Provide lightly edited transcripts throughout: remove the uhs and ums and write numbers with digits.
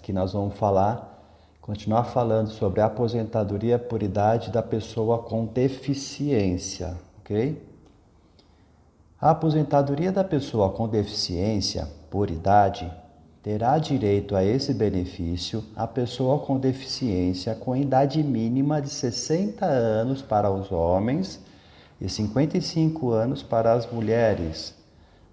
Aqui nós vamos continuar falando sobre a aposentadoria por idade da pessoa com deficiência, ok? A aposentadoria da pessoa com deficiência por idade terá direito a esse benefício a pessoa com deficiência com idade mínima de 60 anos para os homens e 55 anos para as mulheres.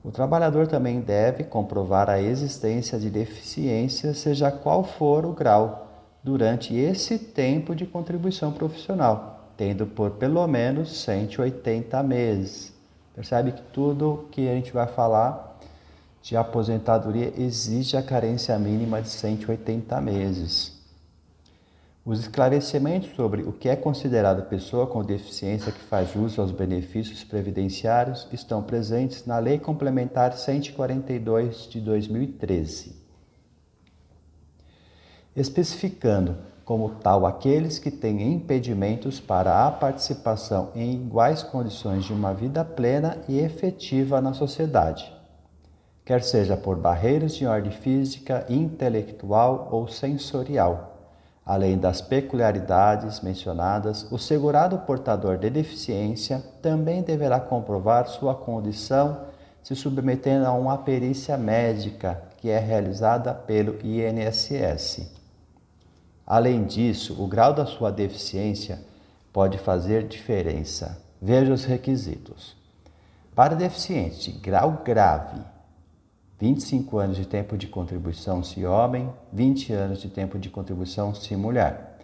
O trabalhador também deve comprovar a existência de deficiência, seja qual for o grau, durante esse tempo de contribuição profissional, tendo por pelo menos 180 meses. Percebe que tudo que a gente vai falar de aposentadoria exige a carência mínima de 180 meses. Os esclarecimentos sobre o que é considerado pessoa com deficiência que faz uso aos benefícios previdenciários estão presentes na Lei Complementar 142 de 2013, especificando como tal aqueles que têm impedimentos para a participação em iguais condições de uma vida plena e efetiva na sociedade, quer seja por barreiras de ordem física, intelectual ou sensorial. Além das peculiaridades mencionadas, o segurado portador de deficiência também deverá comprovar sua condição se submetendo a uma perícia médica que é realizada pelo INSS. Além disso, o grau da sua deficiência pode fazer diferença. Veja os requisitos. Para deficientes de grau grave, 25 anos de tempo de contribuição se homem, 20 anos de tempo de contribuição se mulher.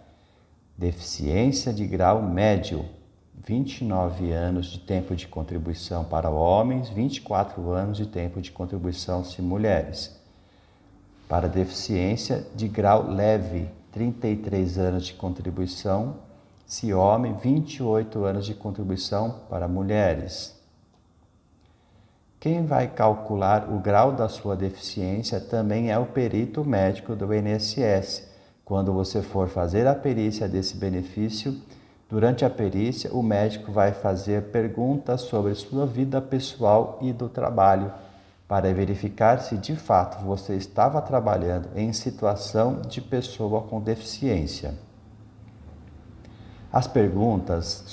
Deficiência de grau médio, 29 anos de tempo de contribuição para homens, 24 anos de tempo de contribuição se mulheres. Para deficiência de grau leve, 33 anos de contribuição se homem, 28 anos de contribuição para mulheres. Quem vai calcular o grau da sua deficiência também é o perito médico do INSS. Quando você for fazer a perícia desse benefício, durante a perícia, o médico vai fazer perguntas sobre sua vida pessoal e do trabalho, para verificar se de fato você estava trabalhando em situação de pessoa com deficiência. As perguntas,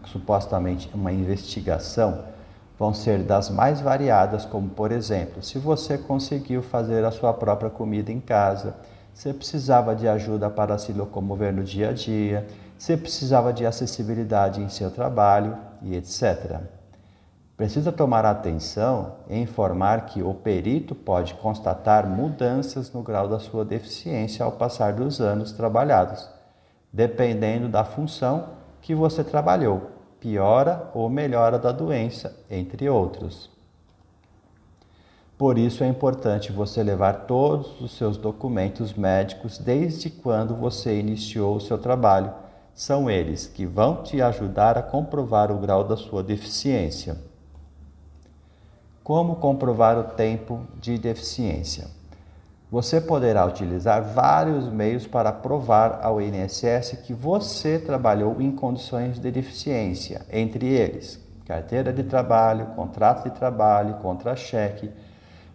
supostamente uma investigação, vão ser das mais variadas, como por exemplo, se você conseguiu fazer a sua própria comida em casa, se precisava de ajuda para se locomover no dia a dia, se precisava de acessibilidade em seu trabalho e etc. Precisa tomar atenção e informar que o perito pode constatar mudanças no grau da sua deficiência ao passar dos anos trabalhados, dependendo da função que você trabalhou, piora ou melhora da doença, entre outros. Por isso é importante você levar todos os seus documentos médicos desde quando você iniciou o seu trabalho. São eles que vão te ajudar a comprovar o grau da sua deficiência. Como comprovar o tempo de deficiência? Você poderá utilizar vários meios para provar ao INSS que você trabalhou em condições de deficiência, entre eles carteira de trabalho, contrato de trabalho, contra-cheque,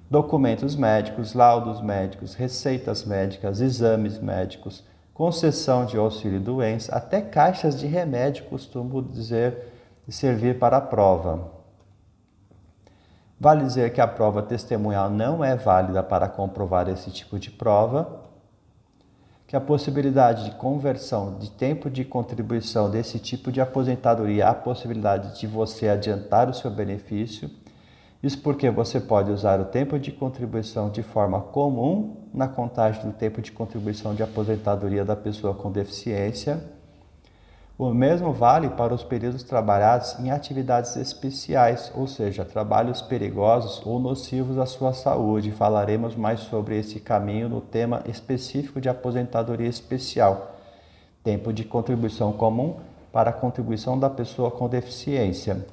documentos médicos, laudos médicos, receitas médicas, exames médicos, concessão de auxílio-doença, até caixas de remédio costumo dizer e servir para a prova. Vale dizer que a prova testemunhal não é válida para comprovar esse tipo de prova, que a possibilidade de conversão de tempo de contribuição desse tipo de aposentadoria, a possibilidade de você adiantar o seu benefício, isso porque você pode usar o tempo de contribuição de forma comum na contagem do tempo de contribuição de aposentadoria da pessoa com deficiência. O mesmo vale para os períodos trabalhados em atividades especiais, ou seja, trabalhos perigosos ou nocivos à sua saúde. Falaremos mais sobre esse caminho no tema específico de aposentadoria especial. Tempo de contribuição comum para a contribuição da pessoa com deficiência.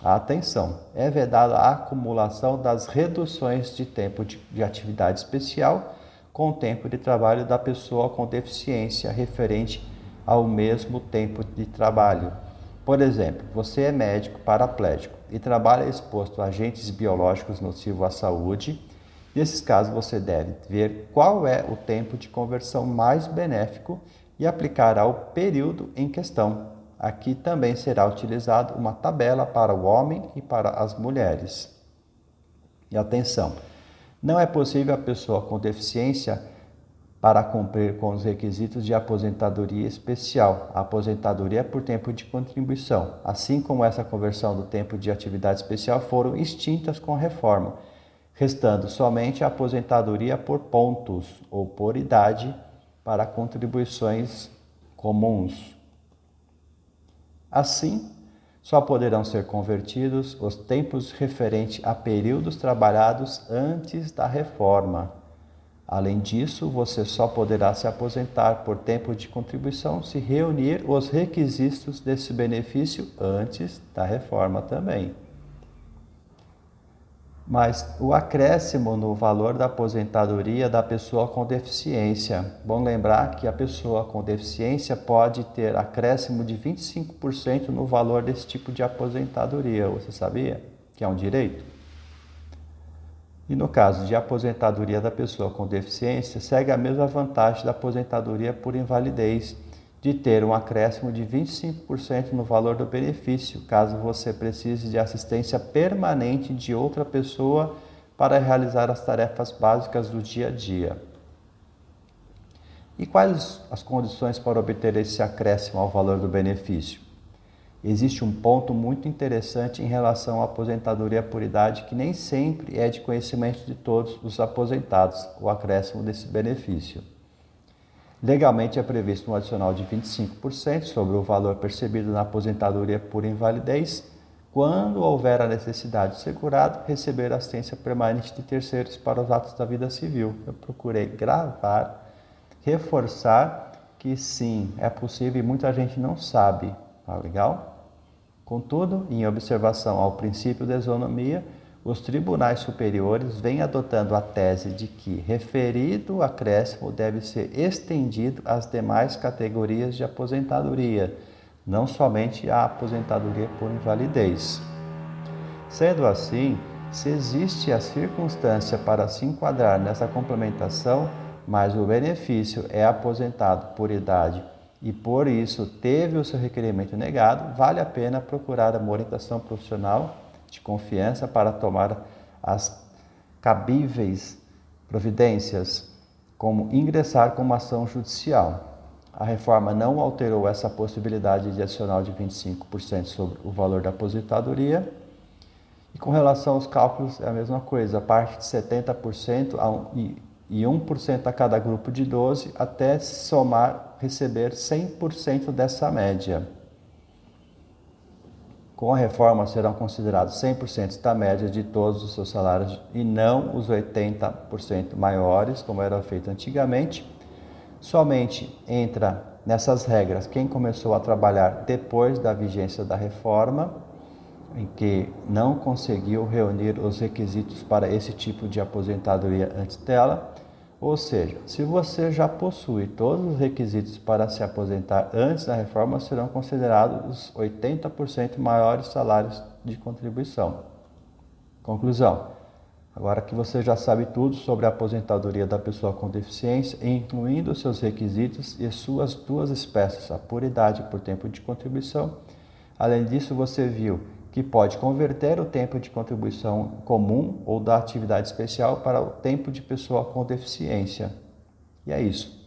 Atenção! É vedada a acumulação das reduções de tempo de atividade especial com o tempo de trabalho da pessoa com deficiência referente ao mesmo tempo de trabalho. Por exemplo, você é médico paraplégico e trabalha exposto a agentes biológicos nocivos à saúde Nesses casos, você deve ver qual é o tempo de conversão mais benéfico e aplicar ao período em questão. Aqui também será utilizada uma tabela para o homem e para as mulheres. E atenção, não é possível a pessoa com deficiência para cumprir com os requisitos de aposentadoria especial. A aposentadoria é por tempo de contribuição, assim como essa conversão do tempo de atividade especial foram extintas com a reforma, restando somente a aposentadoria por pontos ou por idade para contribuições comuns. Assim, só poderão ser convertidos os tempos referentes a períodos trabalhados antes da reforma. Além disso, você só poderá se aposentar por tempo de contribuição se reunir os requisitos desse benefício antes da reforma também. Mas o acréscimo no valor da aposentadoria da pessoa com deficiência. Bom lembrar que a pessoa com deficiência pode ter acréscimo de 25% no valor desse tipo de aposentadoria. Você sabia que é um direito? E no caso de aposentadoria da pessoa com deficiência, segue a mesma vantagem da aposentadoria por invalidez, de ter um acréscimo de 25% no valor do benefício, caso você precise de assistência permanente de outra pessoa para realizar as tarefas básicas do dia a dia. E quais as condições para obter esse acréscimo ao valor do benefício? Existe um ponto muito interessante em relação à aposentadoria por idade que nem sempre é de conhecimento de todos os aposentados, o acréscimo desse benefício. Legalmente é previsto um adicional de 25% sobre o valor percebido na aposentadoria por invalidez, quando houver a necessidade do segurado receber assistência permanente de terceiros para os atos da vida civil. Eu procurei gravar, reforçar que sim, é possível e muita gente não sabe. Tá legal? Contudo, em observação ao princípio da isonomia, os tribunais superiores vêm adotando a tese de que referido acréscimo deve ser estendido às demais categorias de aposentadoria, não somente à aposentadoria por invalidez. Sendo assim, se existe a circunstância para se enquadrar nessa complementação, mas o benefício é aposentado por idade e por isso teve o seu requerimento negado, vale a pena procurar uma orientação profissional de confiança para tomar as cabíveis providências, como ingressar com uma ação judicial. A reforma não alterou essa possibilidade de adicional de 25% sobre o valor da aposentadoria. E com relação aos cálculos, é a mesma coisa, a parte de 70% e 1% a cada grupo de 12, até receber 100% dessa média. Com a reforma serão considerados 100% da média de todos os seus salários e não os 80% maiores, como era feito antigamente. Somente entra nessas regras quem começou a trabalhar depois da vigência da reforma, em que não conseguiu reunir os requisitos para esse tipo de aposentadoria antes dela. Ou seja, se você já possui todos os requisitos para se aposentar antes da reforma, serão considerados os 80% maiores salários de contribuição. Conclusão. Agora que você já sabe tudo sobre a aposentadoria da pessoa com deficiência, incluindo seus requisitos e suas duas espécies, a por idade e por tempo de contribuição, além disso você viu que pode converter o tempo de contribuição comum ou da atividade especial para o tempo de pessoa com deficiência. E é isso.